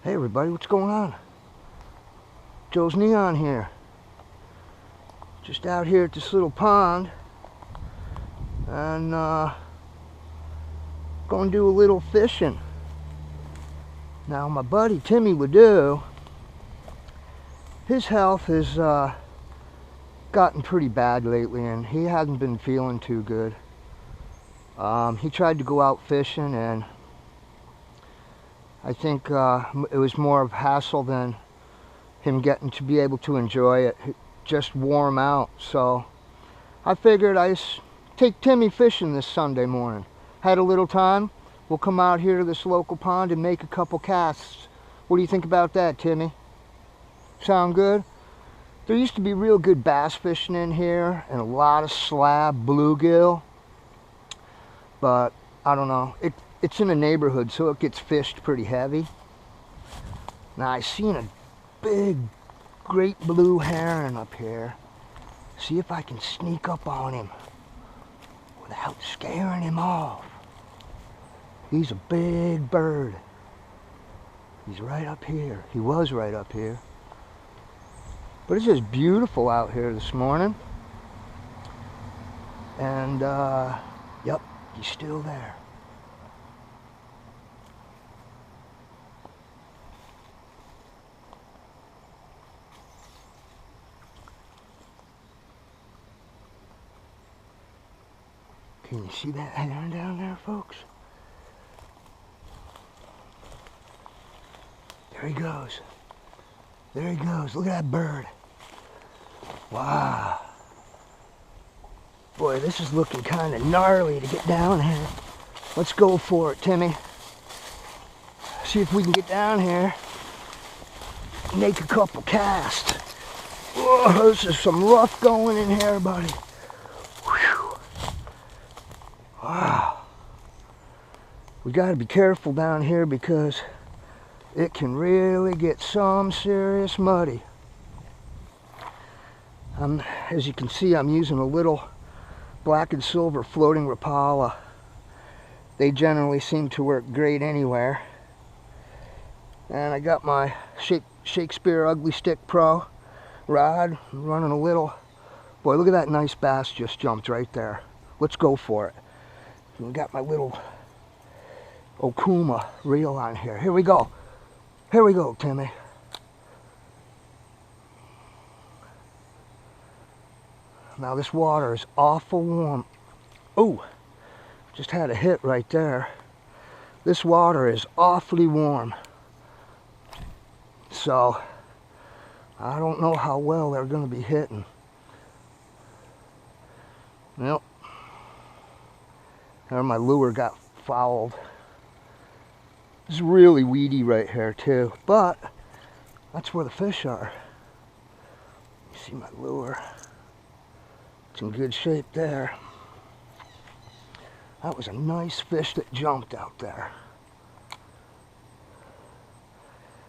Hey everybody, what's going on? Joe's Neon here. Just out here at this little pond and going to do a little fishing. Now my buddy Timmy Ledoux, his health has gotten pretty bad lately and he hasn't been feeling too good. He tried to go out fishing and I think it was more of hassle than him getting to be able to enjoy it, just warm out. So I figured I'd take Timmy fishing this Sunday morning. Had a little time, we'll come out here to this local pond and make a couple casts. What do you think about that, Timmy? Sound good? There used to be real good bass fishing in here and a lot of slab bluegill, but I don't know, it's in a neighborhood so it gets fished pretty heavy. Now I seen a big great blue heron up here. See if I can sneak up on him without scaring him off. He's a big bird. He's right up here. He was right up here. But it's just beautiful out here this morning. And yep, he's still there. Can you see that heron down there, folks? There he goes. There he goes. Look at that bird. Wow. Boy, this is looking kind of gnarly to get down here. Let's go for it, Timmy. See if we can get down here. Make a couple casts. Whoa, this is some rough going in here, buddy. Whew. Wow. We got to be careful down here because it can really get some serious muddy. As you can see, I'm using a little black and silver floating Rapala. They generally seem to work great anywhere. And I got my Shakespeare Ugly Stick Pro rod, running a little. Boy, look at that nice bass just jumped right there. Let's go for it. We got my little Okuma reel on here. Here we go. Here we go, Timmy. Now this water is awful warm. Oh, just had a hit right there. This water is awfully warm. So, I don't know how well they're going to be hitting. Well, there my lure got fouled. It's really weedy right here too, but that's where the fish are. You see my lure? It's in good shape there. That was a nice fish that jumped out there.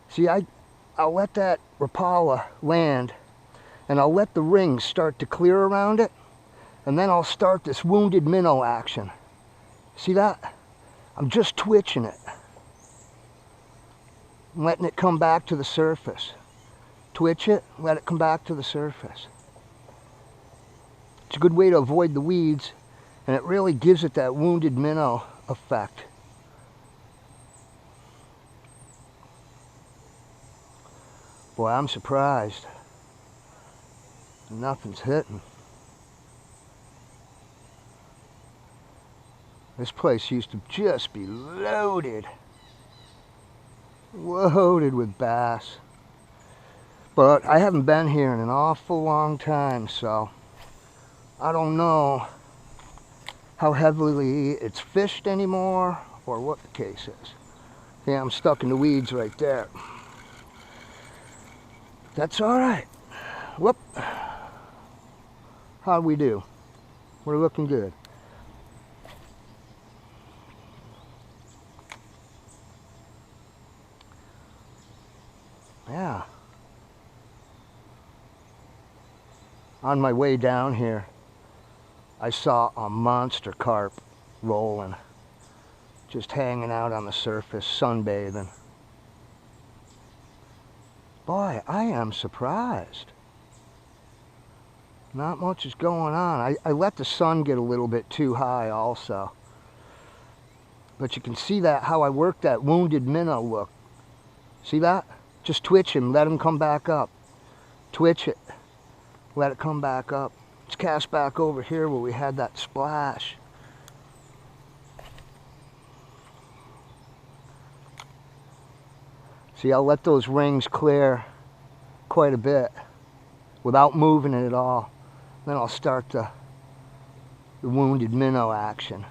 See, I'll let that Rapala land and I'll let the rings start to clear around it, and then I'll start this wounded minnow action. See that? I'm just twitching it. I'm letting it come back to the surface. Twitch it, let it come back to the surface. It's a good way to avoid the weeds, and it really gives it that wounded minnow effect. Boy, I'm surprised. Nothing's hitting. This place used to just be loaded. Loaded with bass. But I haven't been here in an awful long time, so I don't know how heavily it's fished anymore or what the case is. Yeah, I'm stuck in the weeds right there. That's all right. Whoop. How'd we do? We're looking good. Yeah. On my way down here, I saw a monster carp rolling, just hanging out on the surface, sunbathing. Boy, I am surprised. Not much is going on. I let the sun get a little bit too high also. But you can see that how I work that wounded minnow look. See that? Just twitch him, let him come back up. Twitch it, let it come back up. Let's cast back over here where we had that splash. See, I'll let those rings clear quite a bit without moving it at all. Then I'll start the wounded minnow action.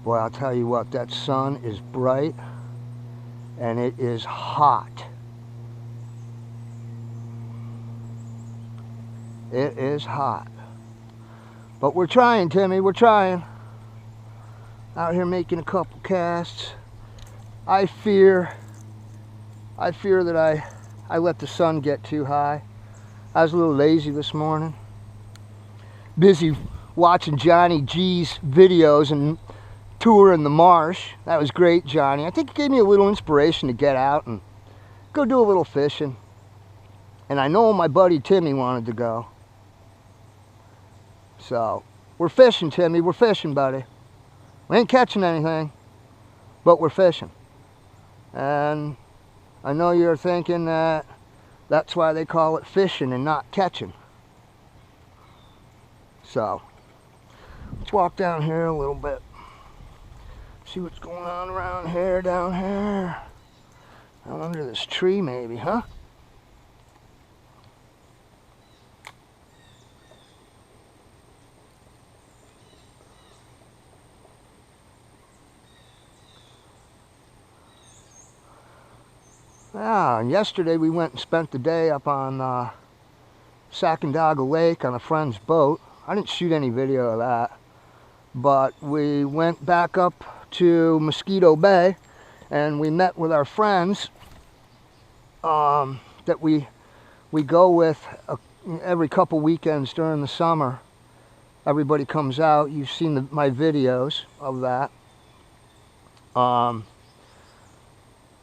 Boy, I'll tell you what, that sun is bright and it is hot. It is hot. But we're trying, Timmy, we're trying. Out here making a couple casts. I fear that I let the sun get too high. I was a little lazy this morning. Busy watching Johnny G's videos and touring the marsh. That was great, Johnny. I think it gave me a little inspiration to get out and go do a little fishing. And I know my buddy Timmy wanted to go. So, we're fishing, Timmy. We're fishing, buddy. We ain't catching anything, but we're fishing. And I know you're thinking that that's why they call it fishing and not catching. So, let's walk down here a little bit. See what's going on around here, down here. Down under this tree maybe, huh? Yeah, and yesterday we went and spent the day up on Sacandaga Lake on a friend's boat. I didn't shoot any video of that, but we went back up to Mosquito Bay and we met with our friends that we go with every couple weekends during the summer. Everybody comes out. You've seen my videos of that.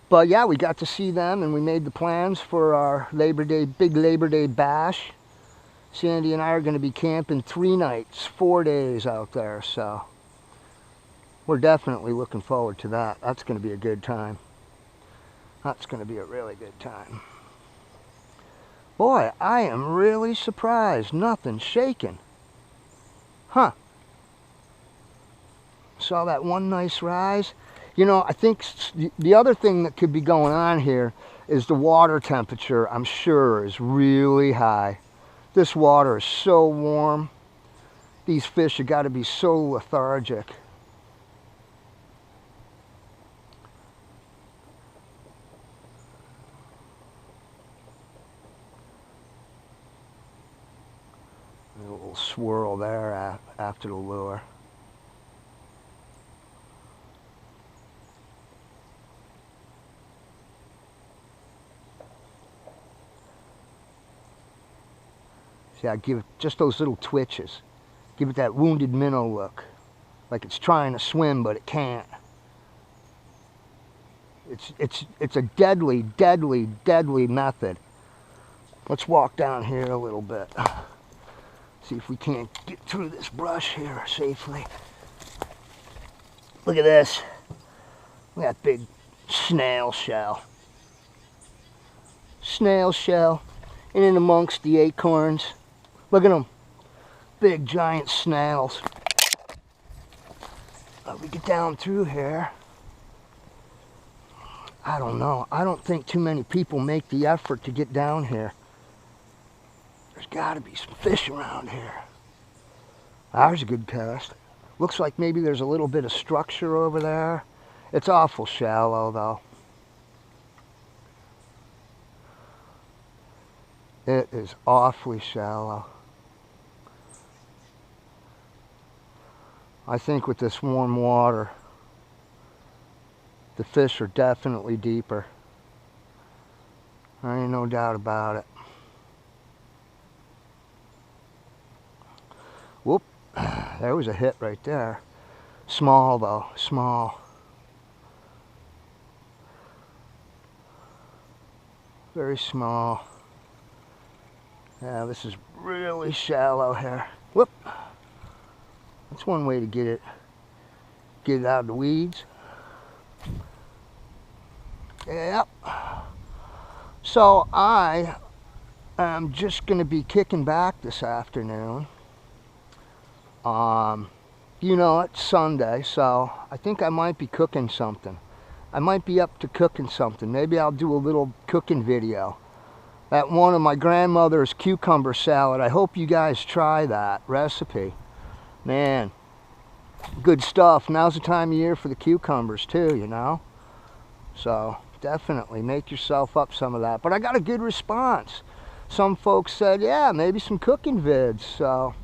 But yeah, we got to see them and we made the plans for our big Labor Day bash. Sandy and I are going to be camping 3 nights, 4 days out there, so we're definitely looking forward to that. That's going to be a good time. That's going to be a really good time. Boy, I am really surprised. Nothing's shaking. Huh. Saw that one nice rise. You know, I think the other thing that could be going on here is the water temperature, I'm sure, is really high. This water is so warm. These fish have got to be so lethargic. A little swirl there after the lure. See, I give it just those little twitches. Give it that wounded minnow look. Like it's trying to swim, but it can't. It's a deadly, deadly, deadly method. Let's walk down here a little bit. See if we can't get through this brush here safely. Look at this. Look at that big snail shell. Snail shell. And in amongst the acorns. Look at them. Big giant snails. Let me get down through here. I don't know. I don't think too many people make the effort to get down here. There's got to be some fish around here. There's a good cast. Looks like maybe there's a little bit of structure over there. It's awful shallow though. It is awfully shallow. I think with this warm water, the fish are definitely deeper. There ain't no doubt about it. There was a hit right there. Small though, small. Very small. Yeah, this is really shallow here. Whoop. That's one way to get it out of the weeds. Yep. So I am just going to be kicking back this afternoon. You know, it's Sunday, so I think I might be cooking something. I might be up to cooking something. Maybe I'll do a little cooking video. That one of my grandmother's cucumber salad. I hope you guys try that recipe. Man, good stuff. Now's the time of year for the cucumbers too, you know. So definitely make yourself up some of that. But I got a good response. Some folks said, yeah, maybe some cooking vids. So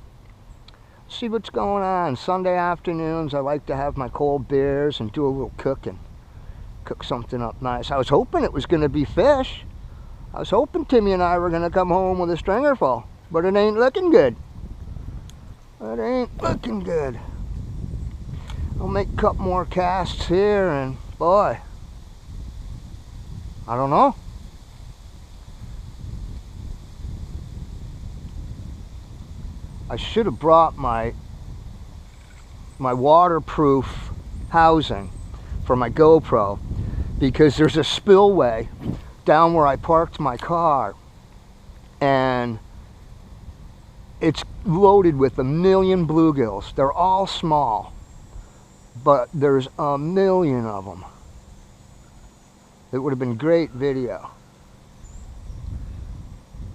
see what's going on. Sunday afternoons, I like to have my cold beers and do a little cooking. Cook something up nice. I was hoping it was going to be fish. I was hoping Timmy and I were going to come home with a stringer full, but it ain't looking good. It ain't looking good. I'll make a couple more casts here, and boy, I don't know. I should have brought my waterproof housing for my GoPro, because there's a spillway down where I parked my car, and it's loaded with a million bluegills. They're all small, but there's a million of them. It would have been great video.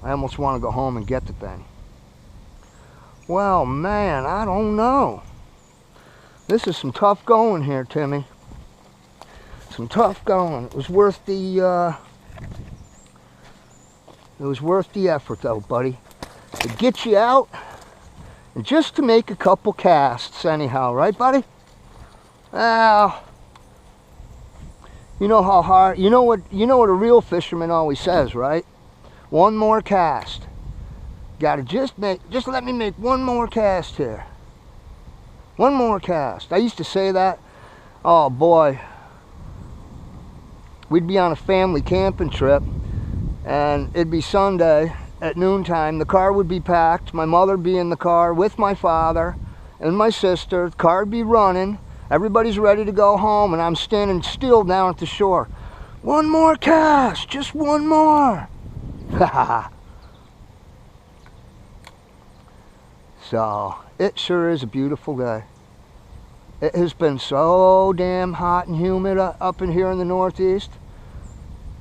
I almost want to go home and get the thing. Well, man, I don't know. This is some tough going here, Timmy. Some tough going. It was worth the effort, though, buddy, to get you out and just to make a couple casts, anyhow, right, buddy? Well, you know how hard. You know what a real fisherman always says, right? One more cast. Gotta just let me make one more cast here. One more cast. I used to say that. Oh boy. We'd be on a family camping trip, and it'd be Sunday at noontime. The car would be packed. My mother would be in the car with my father and my sister. The car would be running. Everybody's ready to go home, and I'm standing still down at the shore. One more cast. Just one more. So, it sure is a beautiful day. It has been so damn hot and humid up in here in the Northeast.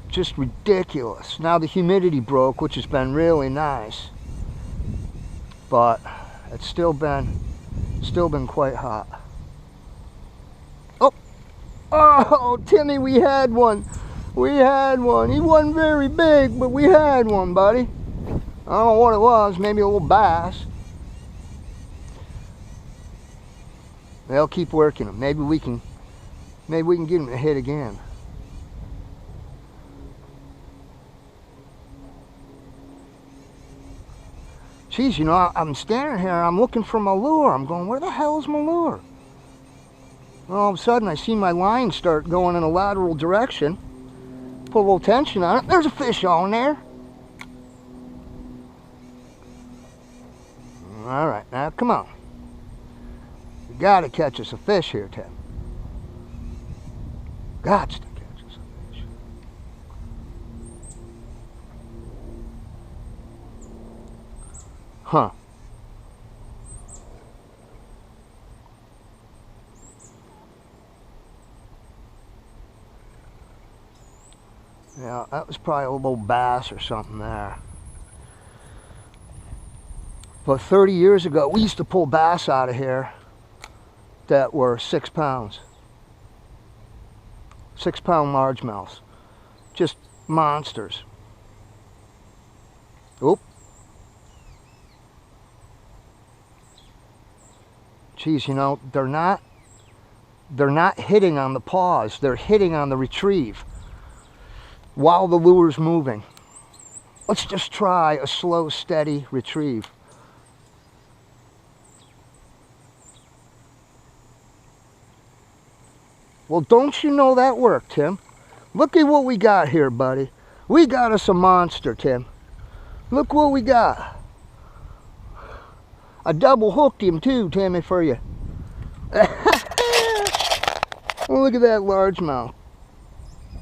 Just ridiculous. Now the humidity broke, which has been really nice. But it's still been quite hot. Oh, Timmy, we had one. We had one. He wasn't very big, but we had one, buddy. I don't know what it was. Maybe a little bass. They'll keep working them. Maybe we can get him to hit again. Geez, you know, I'm standing here, I'm looking for my lure. I'm going, where the hell is my lure? And all of a sudden, I see my line start going in a lateral direction. Put a little tension on it. There's a fish on there. All right, now come on. You gotta catch us a fish here, Tim. Gots to catch us a fish. Huh. Yeah, that was probably a little bass or something there. But 30 years ago, we used to pull bass out of here that were 6 pounds. 6 pound largemouths. Just monsters. Oop. Geez, you know, they're not hitting on the pause. They're hitting on the retrieve while the lure's moving. Let's just try a slow, steady retrieve. Well, don't you know that worked, Tim? Look at what we got here, buddy. We got us a monster, Tim. Look what we got. I double hooked him too, Timmy, for you. Oh, look at that largemouth.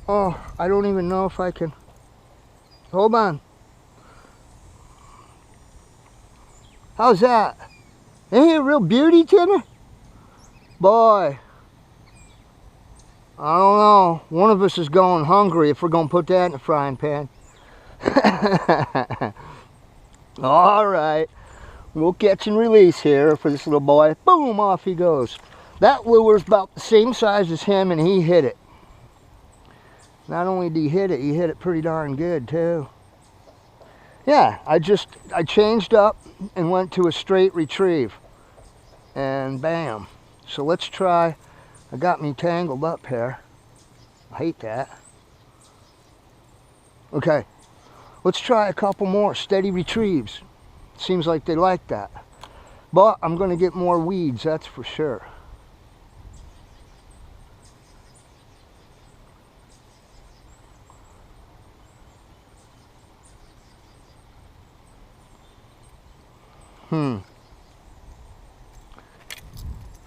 Oh, I don't even know if I can. Hold on. How's that? Ain't he a real beauty, Timmy? Boy, I don't know. One of us is going hungry if we're going to put that in the frying pan. All right. We'll catch and release here for this little boy. Boom, off he goes. That lure's about the same size as him, and he hit it. Not only did he hit it pretty darn good too. Yeah, I changed up and went to a straight retrieve. And bam. So let's try. I got me tangled up here. I hate that. Okay, let's try a couple more steady retrieves. Seems like they like that. But I'm going to get more weeds, that's for sure.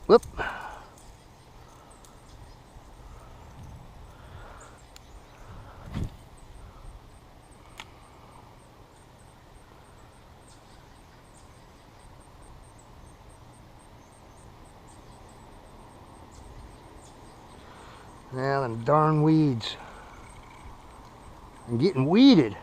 Whoop. Yeah, them darn weeds. I'm getting weeded.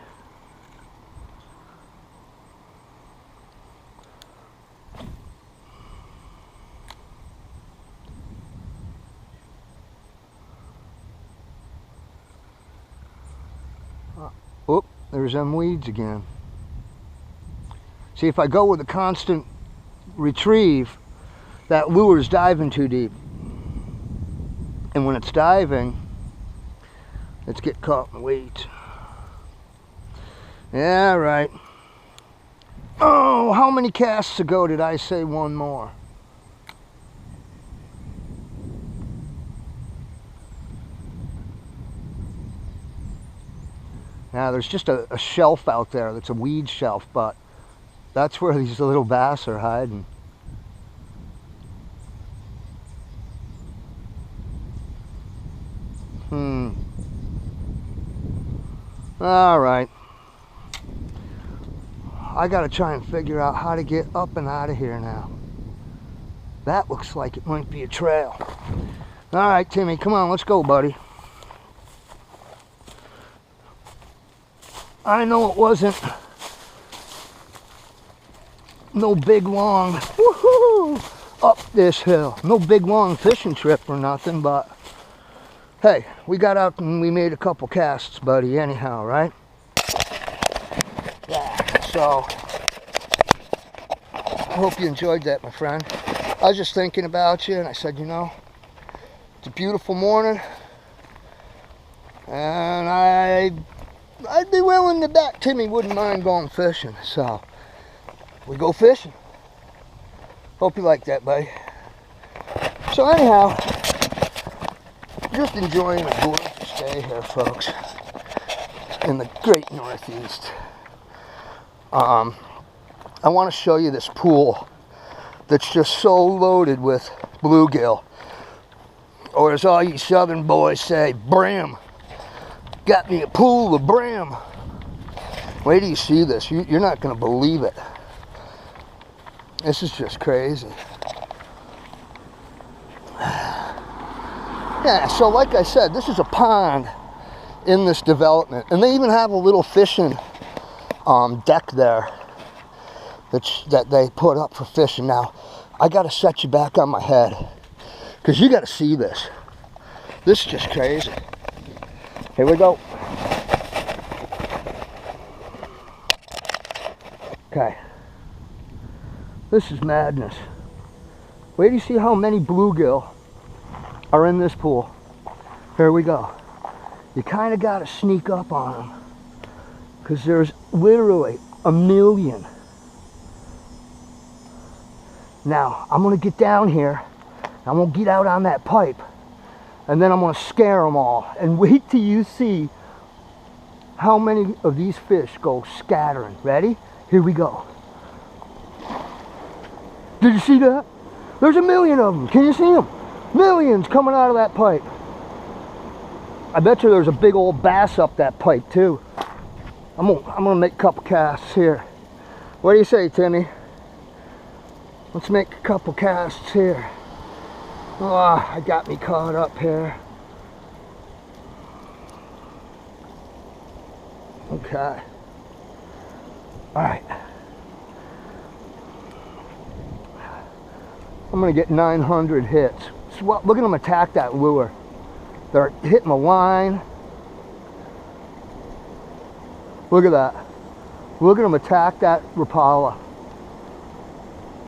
Oh, there's them weeds again. See, if I go with a constant retrieve, that lure's diving too deep. And when it's diving, let's get caught in the weeds. Yeah, right. Oh, how many casts ago did I say one more? Now, there's just a shelf out there that's a weed shelf, but that's where these little bass are hiding. All right. I gotta try and figure out how to get up and out of here now. That looks like it might be a trail. All right, Timmy, come on, let's go, buddy. I know it wasn't no big long woohoo up this hill. No big long fishing trip or nothing, but hey, we got out and we made a couple casts, buddy, anyhow, right? Yeah, so I hope you enjoyed that, my friend. I was just thinking about you, and I said, you know, it's a beautiful morning, and I'd be willing to bet Timmy wouldn't mind going fishing, so we go fishing. Hope you like that, buddy. So anyhow, just enjoying a gorgeous day here, folks, in the great Northeast. I want to show you this pool that's just so loaded with bluegill, or as all you southern boys say, brim. Got me a pool of brim. Wait till you see this. You're not going to believe it. This is just crazy. Yeah, so like I said, this is a pond in this development, and they even have a little fishing deck there that they put up for fishing. Now, I got to set you back on my head, because you got to see this. This is just crazy. Here we go. Okay. This is madness. Wait till you see how many bluegill are in this pool. Here we go. You kind of got to sneak up on them, because there's literally a million. Now, I'm going to get down here. I'm going to get out on that pipe, And then I'm gonna scare them all. And wait till you see how many of these fish go scattering. Ready? Here we go. Did you see that? There's a million of them. Can you see them? Millions coming out of that pipe. I bet you there's a big old bass up that pipe too. I'm gonna make a couple casts here. What do you say, Timmy? Let's make a couple casts here. Oh, I got me caught up here. Okay. All right. I'm gonna get 900 hits. Look at them attack that lure. They're hitting the line. Look at that. Look at them attack that Rapala.